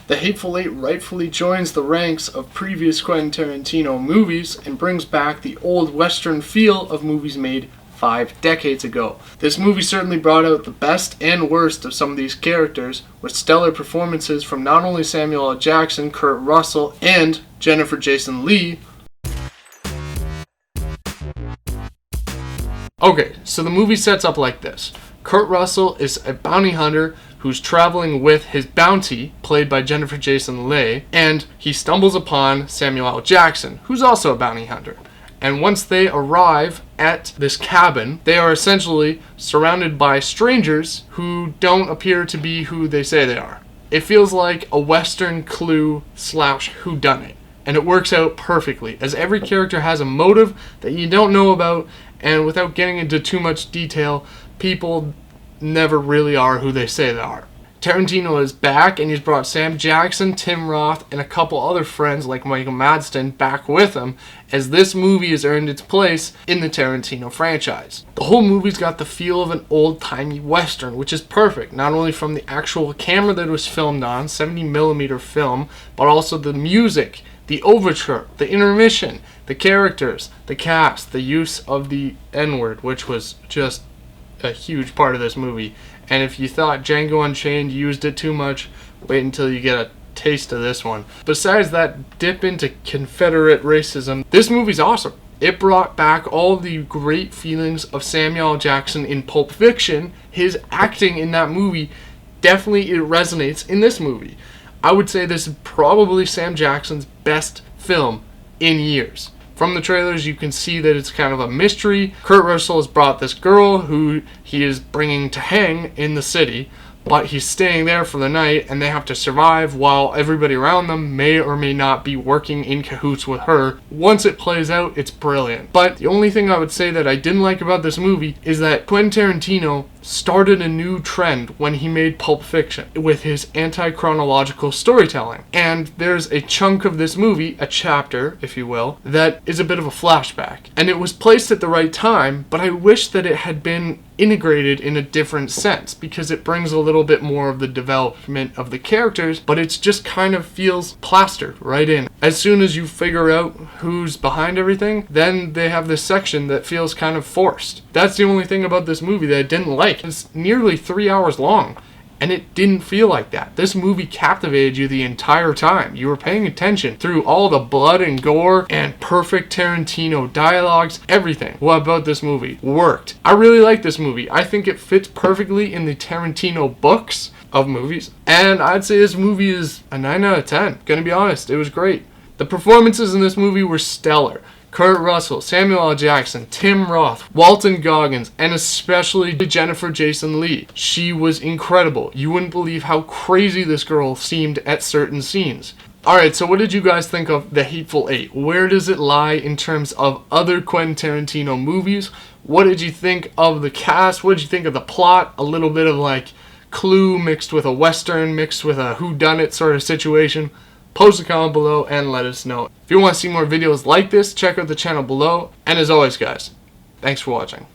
The Hateful Eight rightfully joins the ranks of previous Quentin Tarantino movies and brings back the old Western feel of movies made 5 decades ago. This movie certainly brought out the best and worst of some of these characters, with stellar performances from not only Samuel L. Jackson, Kurt Russell, and Jennifer Jason Leigh. Okay, so the movie sets up like this. Kurt Russell is a bounty hunter who's traveling with his bounty, played by Jennifer Jason Leigh, and he stumbles upon Samuel L. Jackson, who's also a bounty hunter. And once they arrive at this cabin, they are essentially surrounded by strangers who don't appear to be who they say they are. It feels like a Western Clue / whodunit, and it works out perfectly, as every character has a motive that you don't know about, and without getting into too much detail, people never really are who they say they are. Tarantino is back, and he's brought Sam Jackson, Tim Roth, and a couple other friends like Michael Madsen back with him, as this movie has earned its place in the Tarantino franchise. The whole movie's got the feel of an old-timey Western, which is perfect, not only from the actual camera that it was filmed on, 70mm film, but also the music, the overture, the intermission, the characters, the cast, the use of the N-word, which was just a huge part of this movie. And if you thought Django Unchained used it too much, wait until you get a taste of this one. Besides that dip into Confederate racism, this movie's awesome. It brought back all the great feelings of Samuel L. Jackson in Pulp Fiction. His acting in that movie definitely resonates in this movie. I would say this is probably Sam Jackson's best film in years. From the trailers, you can see that it's kind of a mystery. Kurt Russell has brought this girl who he is bringing to hang in the city, but he's staying there for the night, and they have to survive while everybody around them may or may not be working in cahoots with her. Once it plays out, it's brilliant. But the only thing I would say that I didn't like about this movie is that Quentin Tarantino started a new trend when he made Pulp Fiction with his anti-chronological storytelling. And there's a chunk of this movie, a chapter, if you will, that is a bit of a flashback. And it was placed at the right time, but I wish that it had been integrated in a different sense, because it brings a little bit more of the development of the characters, but it just kind of feels plastered right in. As soon as you figure out who's behind everything, then they have this section that feels kind of forced. That's the only thing about this movie that I didn't like. It's nearly 3 hours long, and it didn't feel like that. This movie captivated you the entire time. You were paying attention through all the blood and gore and perfect Tarantino dialogues. Everything about this movie worked. I really like this movie. I think it fits perfectly in the Tarantino books of movies, and I'd say this movie is a 9 out of 10. Gonna be honest, it was great. The performances in this movie were stellar. Kurt Russell, Samuel L. Jackson, Tim Roth, Walton Goggins, and especially Jennifer Jason Leigh. She was incredible. You wouldn't believe how crazy this girl seemed at certain scenes. Alright, so what did you guys think of The Hateful Eight? Where does it lie in terms of other Quentin Tarantino movies? What did you think of the cast? What did you think of the plot? A little bit of like Clue mixed with a Western, mixed with a whodunit sort of situation. Post a comment below and let us know. If you want to see more videos like this, check out the channel below. And as always, guys, thanks for watching.